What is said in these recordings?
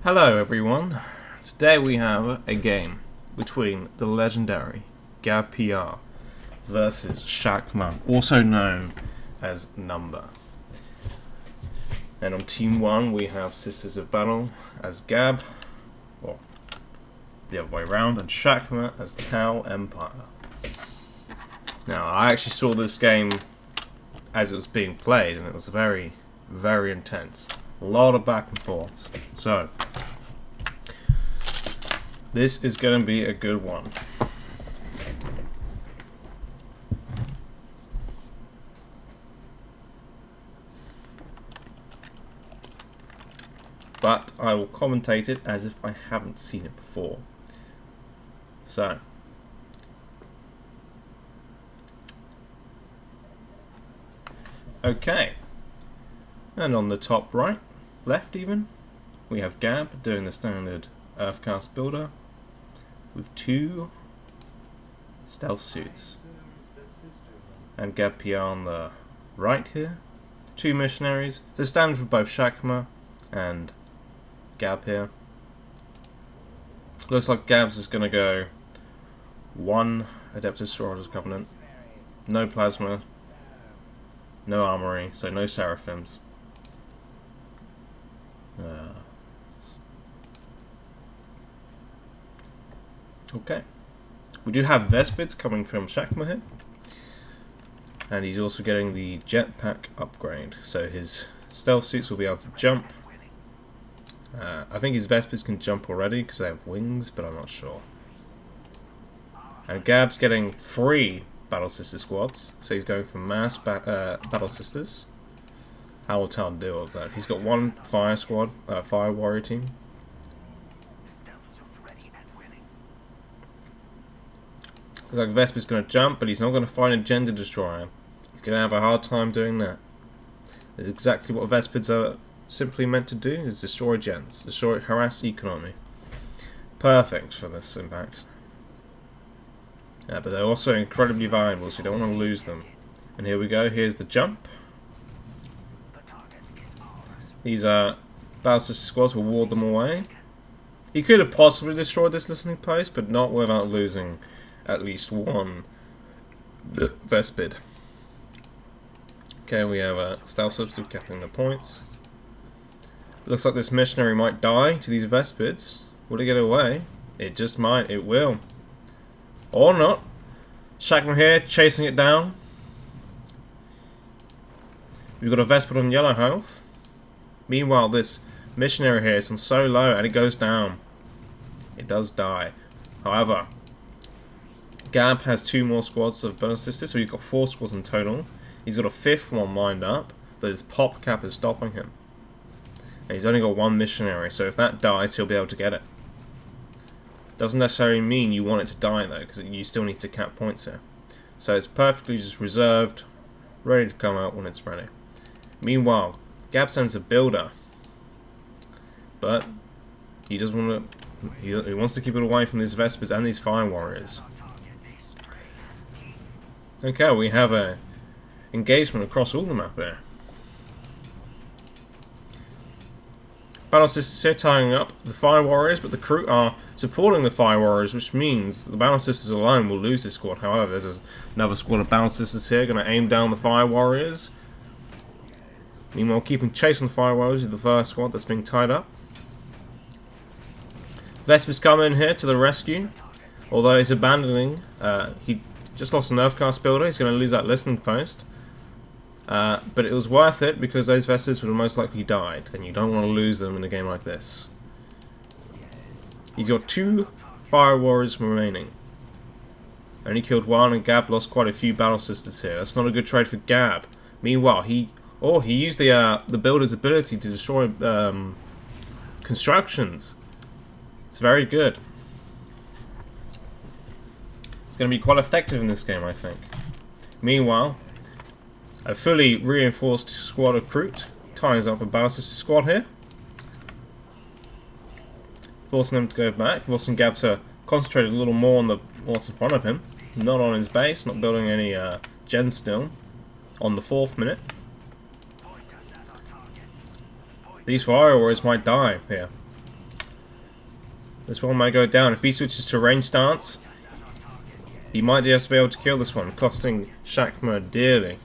Hello everyone, today we have a game between the legendary GabPR versus Shakma, also known as Number. And on team 1 we have Sisters of Battle as Gab, or the other way around, and Shakma as Tau Empire. Now I actually saw this game as it was being played and it was very, very intense. A lot of back and forths. So, this is going to be a good one. But I will commentate it as if I haven't seen it before. So, okay. And on the top right, left even, we have Gab doing the standard Earthcast builder with 2 stealth suits, and GabPR on the right here, 2 missionaries. So standard for both Shakma and Gab here. Looks like Gab's is going to go 1 Adeptus Sororita's Covenant, no Plasma, no Armory, so no Seraphims. Okay. We do have Vespids coming from Shakma here. And he's also getting the jetpack upgrade. So his stealth suits will be able to jump. I think his Vespids can jump already because they have wings, but I'm not sure. And Gab's getting 3 Battle Sister squads. So he's going for mass Battle Sisters. How will Tal deal with that? He's got 1 fire squad, fire warrior team. Looks like Vesper's going to jump, but he's not going to find a gender destroyer. He's going to have a hard time doing that. That's exactly what Vespids are simply meant to do, is destroy gens, harass economy. Perfect for this impact. But they're also incredibly valuable, so you don't want to lose them. And here we go, here's the jump. These Battle Sister squads will ward them away. He could have possibly destroyed this listening post, but not without losing at least 1 Vespid. Okay, we have a stealth substitute capping the points. Looks like this missionary might die to these Vespids. Will it get away? It just might, it will. Or not. Shakma here, chasing it down. We've got a Vespid on yellow health. Meanwhile, this missionary here is on so low and it goes down. It does die. However, Gab has 2 more squads of Battle Sisters, so he's got 4 squads in total. He's got a 5th one lined up, but his pop cap is stopping him. And he's only got 1 missionary, so if that dies, he'll be able to get it. Doesn't necessarily mean you want it to die though, because you still need to cap points here. So it's perfectly just reserved, ready to come out when it's ready. Meanwhile, Gab sends a builder, but he doesn't want to. He wants to keep it away from these Vespers and these Fire Warriors. Okay, we have a engagement across all the map there. Battle Sisters here tying up the Fire Warriors, but the crew are supporting the Fire Warriors, which means the Battle Sisters alone will lose this squad. However, there's another squad of Battle Sisters here going to aim down the Fire Warriors. Meanwhile, keeping chase on the Fire Warriors is the first squad that's being tied up. Vesper's come in here to the rescue, although he's abandoning. He just lost an Earthcast builder. He's going to lose that listening post. But it was worth it because those Vespers would have most likely died, and you don't want to lose them in a game like this. He's got 2 Fire Warriors remaining. Only killed 1, and Gab lost quite a few Battle Sisters here. That's not a good trade for Gab. Meanwhile, he used the builder's ability to destroy constructions. It's very good. It's going to be quite effective in this game, I think. Meanwhile, a fully reinforced squad of Kroot ties up a Battle Sister squad here, forcing them to go back, forcing Gab to concentrate a little more on what's in front of him, not on his base, not building any gens still, on the 4th minute. These Fire Warriors might die here. This one might go down. If he switches to range stance, he might just be able to kill this one, costing Shakma dearly.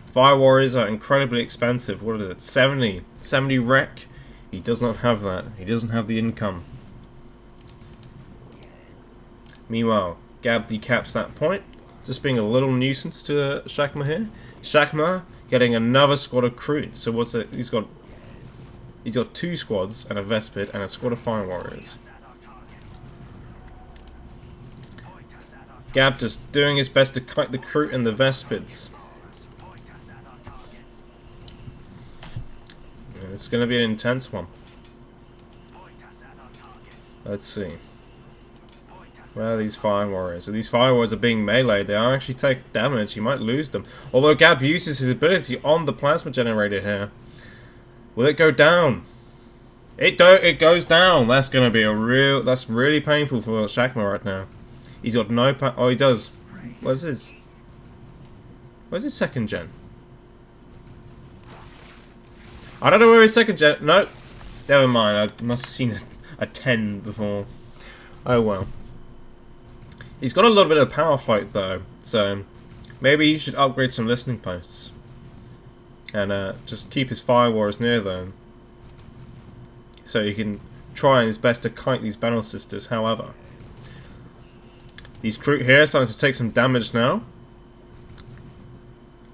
Fire Warriors are incredibly expensive. What is it? 70 rec? He does not have that. He doesn't have the income. Meanwhile, Gab decaps that point, just being a little nuisance to Shakma here. Shakma getting another squad of Kroot. So what's it? He's got 2 squads and a Vespid and a squad of Fire Warriors. Gab just doing his best to kite the Kroot and the Vespids. It's going to be an intense one. Let's see. Where are these Fire Warriors? So these Fire Warriors are being meleeed. They are actually taking damage. He might lose them. Although Gab uses his ability on the Plasma Generator here. Will it go down? It goes down. That's going to be that's really painful for Shakma right now. He's got no oh, he does. Where's his 2nd gen? I don't know where his 2nd gen... Nope. Never mind. I must have seen a 10 before. Oh well. He's got a little bit of power fight though. So maybe he should upgrade some listening posts. And just keep his Fire Warriors near them. So he can try his best to kite these Battle Sisters. However, these Kroot here are starting to take some damage now.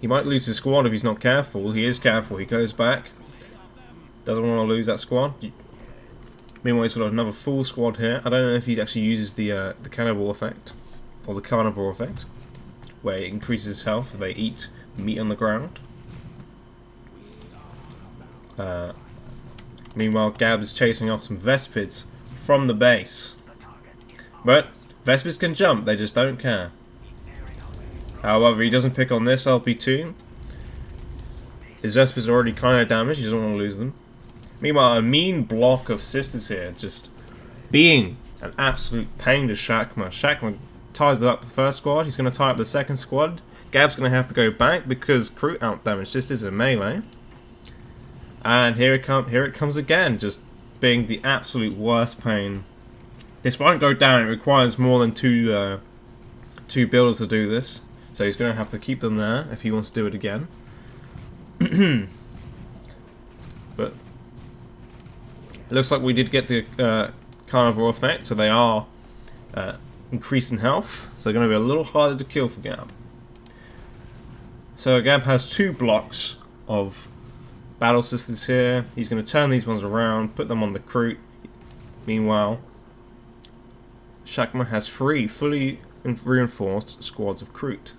He might lose his squad if he's not careful. He is careful. He goes back. Doesn't want to lose that squad. Meanwhile, he's got another full squad here. I don't know if he actually uses the cannibal effect. Or the carnivore effect. Where it increases health if they eat meat on the ground. Meanwhile, Gab is chasing off some Vespids from the base. But Vespids can jump, they just don't care. However, he doesn't pick on this LP2. His Vespids are already kind of damaged, he doesn't want to lose them. Meanwhile, a mean block of sisters here, just being an absolute pain to Shakma. Shakma ties up the first squad, he's going to tie up the second squad. Gab's going to have to go back because Kroot out-damaged sisters in melee. And here it comes again, just being the absolute worst pain. This won't go down, it requires more than two builders to do this. So he's going to have to keep them there if he wants to do it again. But it looks like we did get the carnivore effect, so they are increased in health. So they're going to be a little harder to kill for Gab. So Gab has 2 blocks of Battle Sisters here. He's going to turn these ones around, put them on the Kroot. Meanwhile, Shakma has 3 fully reinforced squads of Kroot.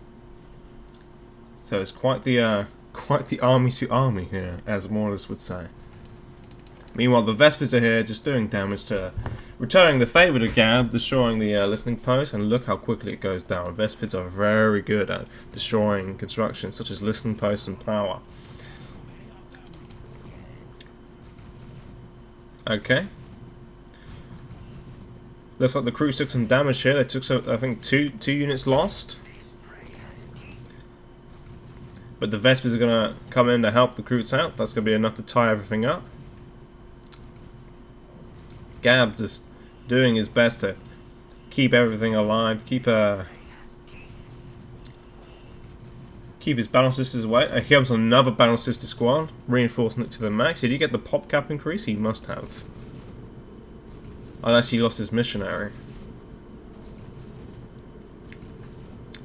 So it's quite the army to army here, as Mortis would say. Meanwhile, the Vespers are here, just doing damage to, returning the favour to Gab, destroying the listening post, and look how quickly it goes down. Vespers are very good at destroying construction, such as listening posts and power. Okay. Looks like the crew took some damage here. They took some, I think, two units lost. But the Vespers are going to come in to help the Kroots out. That's going to be enough to tie everything up. Gab just doing his best to keep everything alive, keep his Battle Sisters away. Here comes another Battle Sister squad, reinforcing it to the max. Did he get the pop cap increase? He must have. Unless he lost his missionary.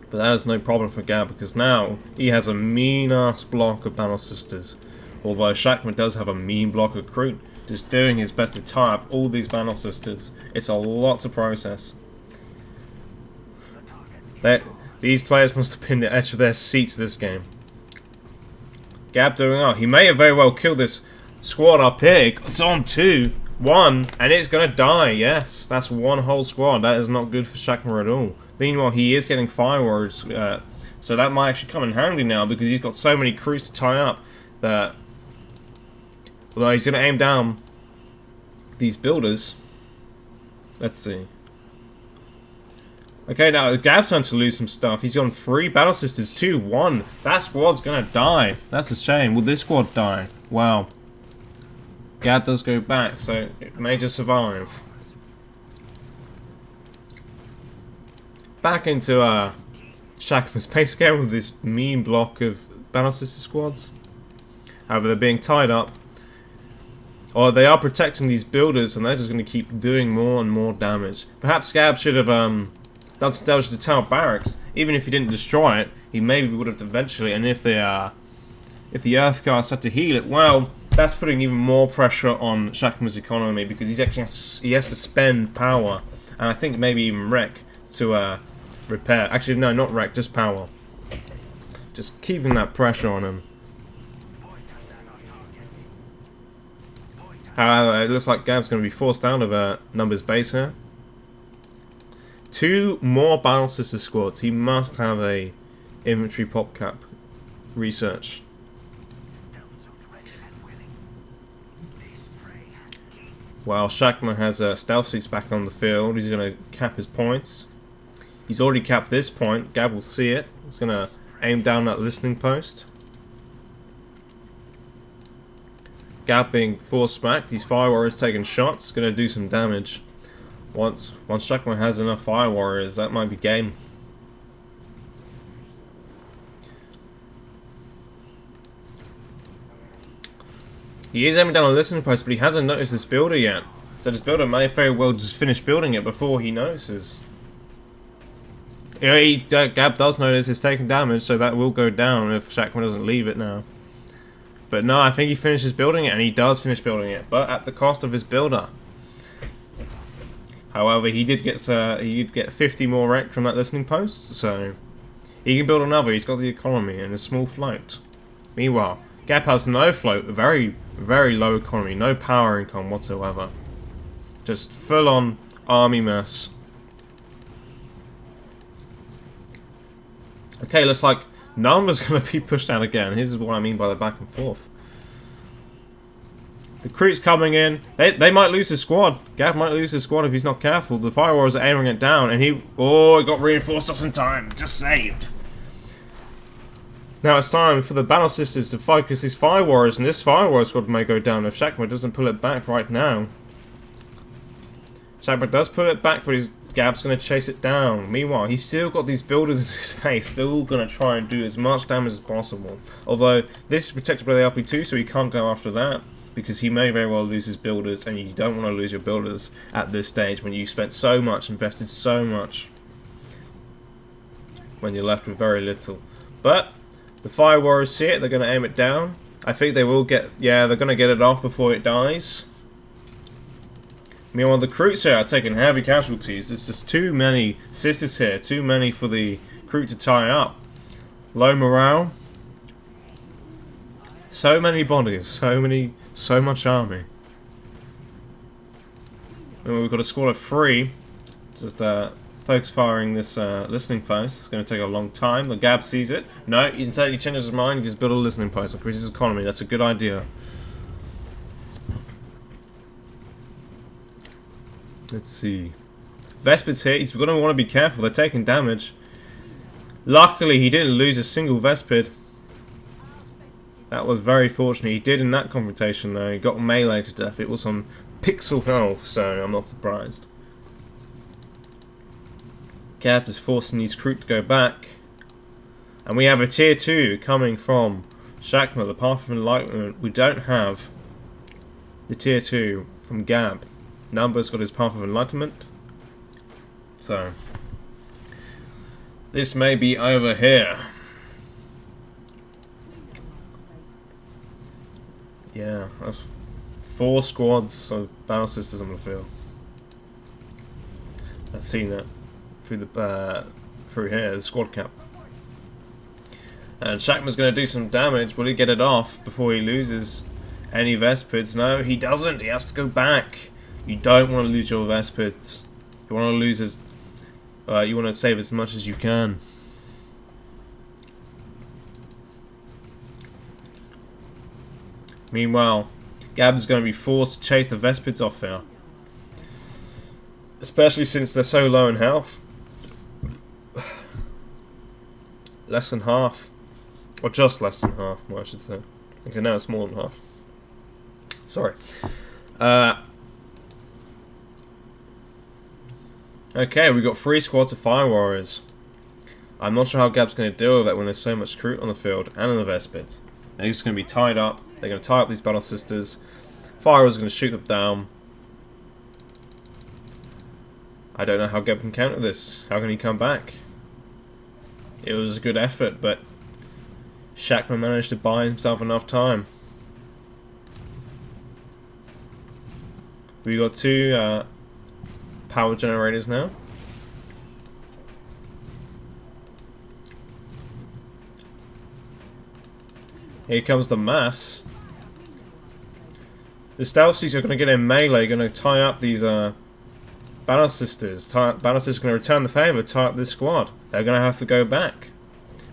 But that is no problem for Gab, because now he has a mean-ass block of Battle Sisters. Although Shakma does have a mean block of Kroot, just doing his best to tie up all these Battle Sisters. It's a lot to process. These players must have been the edge of their seats this game. Gab doing well. He may have very well killed this squad up here. It's on 2-1, and it's going to die. Yes, that's one whole squad. That is not good for Shakma at all. Meanwhile, he is getting Fire Warriors, so that might actually come in handy now, because he's got so many crews to tie up that, although he's going to aim down these builders. Let's see. Okay, now Gab's starting to lose some stuff. He's on 3 Battle Sisters, 2-1. That squad's going to die. That's a shame. Will this squad die? Wow. Gab does go back, so it may just survive. back into Shakma's base again with this mean block of Battle Sister squads. However, they're being tied up. Or they are protecting these builders, and they're just going to keep doing more and more damage. Perhaps Gab should have done some damage to the Tower Barracks. Even if he didn't destroy it, he maybe would have eventually. And if the Earth Guard started to heal it, well, that's putting even more pressure on Shakma's economy, because he has to spend power, and I think maybe even wreck to repair. Actually, no, not wreck, just power. Just keeping that pressure on him. However, it looks like Gab's going to be forced out of Numbers base here. 2 more Battle Sister squads. He must have a infantry pop cap research. While Shakma has stealth suits back on the field, he's going to cap his points. He's already capped this point. Gab will see it. He's going to aim down that listening post. Gab being force smacked. These fire warriors taking shots. Going to do some damage. Once Shakma has enough fire warriors, that might be game. He is aiming down a listening post, but he hasn't noticed this builder yet. So this builder may very well just finish building it before he notices. Gab does notice it's taking damage, so that will go down if Shakma doesn't leave it now. But no, I think he finishes building it, and he does finish building it, but at the cost of his builder. However, he did get 50 more wrecked from that listening post, so he can build another. He's got the economy and a small float. Meanwhile, Gab has no float, very, very low economy, no power income whatsoever. Just full-on army mess. Okay, looks like Numbers going to be pushed out again. This is what I mean by the back and forth. The recruits coming in. They might lose his squad. Gab might lose his squad if he's not careful. The fire warriors are aiming it down, and he got reinforced just in time. Just saved. Now it's time for the Battle Sisters to focus these fire warriors, and this fire warrior squad may go down if Shakma doesn't pull it back right now. Shakma does pull it back, but Gab's going to chase it down. Meanwhile, he's still got these builders in his face, still going to try and do as much damage as possible. Although, this is protected by the LP2, so he can't go after that, because he may very well lose his builders, and you don't want to lose your builders at this stage when you spent so much, invested so much, when you're left with very little. But the fire warriors see it, they're going to aim it down. I think they will they're going to get it off before it dies. Meanwhile, the recruits here are taking heavy casualties. There's just too many sisters here, too many for the recruit to tie up. Low morale. So many bodies, so much army. And we've got a squad of 3. Just folks firing this listening post. It's going to take a long time. The Gab sees it. No, instead he changes his mind. He just built a listening post. Increases his economy. That's a good idea. Let's see. Vespid's here. He's going to want to be careful. They're taking damage. Luckily, he didn't lose a single Vespid. That was very fortunate. He did in that confrontation, though. He got melee to death. It was on pixel health, so I'm not surprised. Gab is forcing his crew to go back. And we have a tier 2 coming from Shakma, the Path of Enlightenment. We don't have the tier 2 from Gab. Numbers got his Path of Enlightenment. So this may be over here. Yeah, that's 4 squads of Battle Sisters on the field. I've seen that through here, the squad cap. And Shakma's going to do some damage. Will he get it off before he loses any Vespids? No, he doesn't. He has to go back. You don't want to lose your Vespids. You want to lose you want to save as much as you can. Meanwhile, Gab's going to be forced to chase the Vespids off here. Especially since they're so low in health. Less than half. Or just less than half, more I should say. Okay, now it's more than half. Sorry. Okay, we got 3 squads of Fire Warriors. I'm not sure how Gab's going to deal with it when there's so much recruit on the field and in the Vespid. They're just going to be tied up. They're going to tie up these Battle Sisters. Fire Warriors are going to shoot them down. I don't know how Gab can counter this. How can he come back? It was a good effort, but Shakma managed to buy himself enough time. We got 2 power generators now. Here comes the mass. The Stealthies are going to get in melee, going to tie up these Battle Sisters. Battle Sisters are going to return the favour, tie up this squad. They're going to have to go back.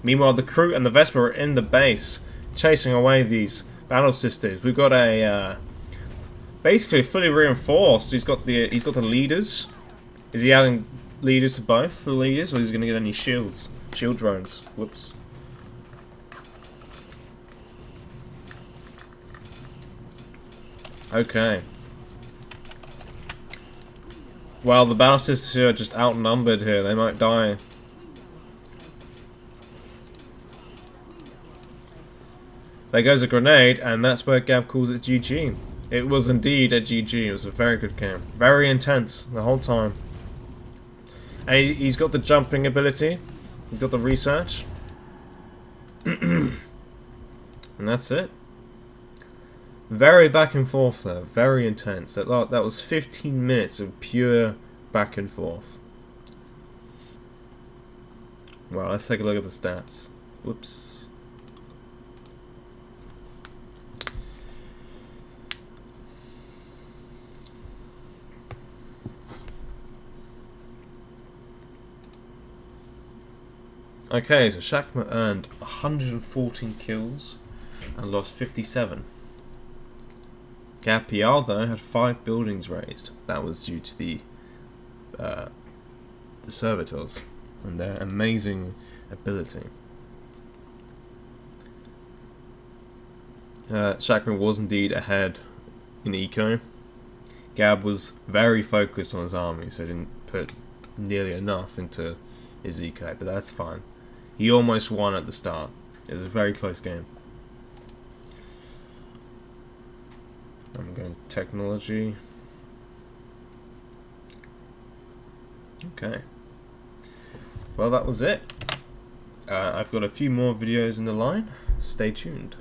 Meanwhile, the Crew and the Vesper are in the base, chasing away these Battle Sisters. We've got a basically fully reinforced. He's got the leaders. Is he adding leaders to both the leaders, or is he going to get any shields? Shield drones. Whoops. Okay. Well, the Battle Sisters here are just outnumbered here. They might die. There goes a grenade, and that's where Gab calls it GG. It was indeed a GG. It was a very good game. Very intense the whole time. And he's got the jumping ability. He's got the research. And that's it. Very back and forth though. Very intense. That was 15 minutes of pure back and forth. Well, let's take a look at the stats. Whoops. Okay, so Shakma earned 114 kills and lost 57. GabPR though had 5 buildings razed. That was due to the servitors and their amazing ability. Shakma was indeed ahead in eco. Gab was very focused on his army, so didn't put nearly enough into his eco, but that's fine. He almost won at the start. It was a very close game. I'm going to technology. Okay. Well, that was it. I've got a few more videos in the line. Stay tuned.